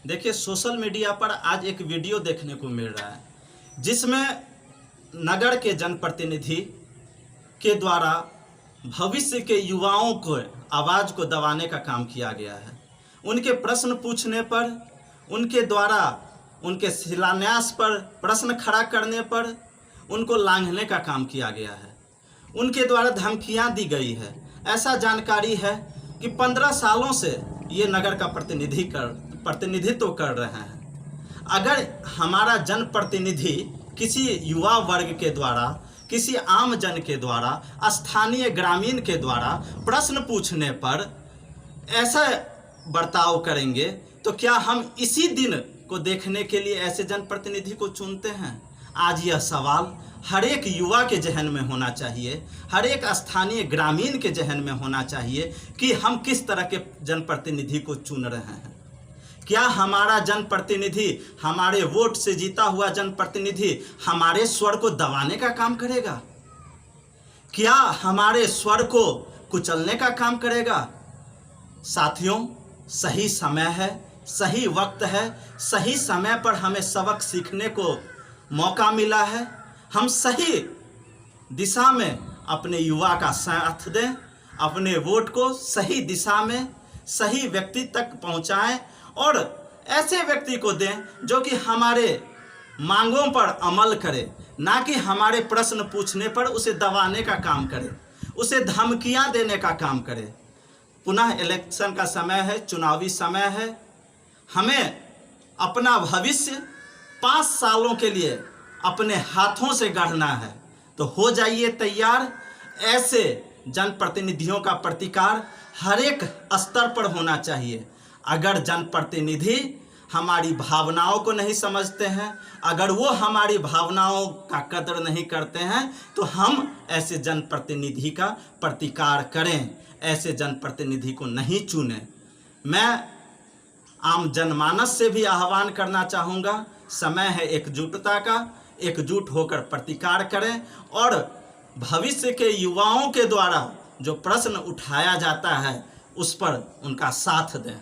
देखिए, social media पर आज एक वीडियो देखने को मिल रहा है जिसमें नगर के जनप्रतिनिधि के द्वारा भविष्य के युवाओं को आवाज़ को दबाने का काम किया गया है। उनके प्रश्न पूछने पर, उनके द्वारा उनके शिलान्यास पर प्रश्न खड़ा करने पर उनको लांघने का काम किया गया है। उनके द्वारा धमकियां दी गई है। ऐसा जानकारी है कि 15 सालों से ये नगर का प्रतिनिधित्व कर रहे हैं। अगर हमारा जनप्रतिनिधि किसी युवा वर्ग के द्वारा, किसी आम जन के द्वारा, स्थानीय ग्रामीण के द्वारा प्रश्न पूछने पर ऐसा बर्ताव करेंगे तो क्या हम इसी दिन को देखने के लिए ऐसे जनप्रतिनिधि को चुनते हैं? आज यह सवाल हर एक युवा के जहन में होना चाहिए, हर एक स्थानीय ग्रामीण के जहन में होना चाहिए कि हम किस तरह के जनप्रतिनिधि को चुन रहे हैं। क्या हमारा जनप्रतिनिधि, हमारे वोट से जीता हुआ जनप्रतिनिधि हमारे स्वर को दबाने का काम करेगा? क्या हमारे स्वर को कुचलने का काम करेगा? साथियों, सही समय है, सही वक्त है, सही समय पर हमें सबक सीखने को मौका मिला है। हम सही दिशा में अपने युवा का साथ दें, अपने वोट को सही दिशा में सही व्यक्ति तक पहुंचाएं और ऐसे व्यक्ति को दें जो कि हमारे मांगों पर अमल करे, ना कि हमारे प्रश्न पूछने पर उसे दबाने का काम करे, उसे धमकियां देने का काम करे। पुनः इलेक्शन का समय है, चुनावी समय है। हमें अपना भविष्य 5 सालों के लिए अपने हाथों से गढ़ना है। तो हो जाइए तैयार। ऐसे जनप्रतिनिधियों का प्रतिकार हर एक स्तर पर होना चाहिए। अगर जनप्रतिनिधि हमारी भावनाओं को नहीं समझते हैं, अगर वो हमारी भावनाओं का कदर नहीं करते हैं, तो हम ऐसे जनप्रतिनिधि का प्रतिकार करें, ऐसे जनप्रतिनिधि को नहीं चुनें। मैं आम जनमानस से भी आह्वान करना चाहूँगा, समय है एकजुटता का। एकजुट होकर प्रतिकार करें और भविष्य के युवाओं के द्वारा जो प्रश्न उठाया जाता है उस पर उनका साथ दें।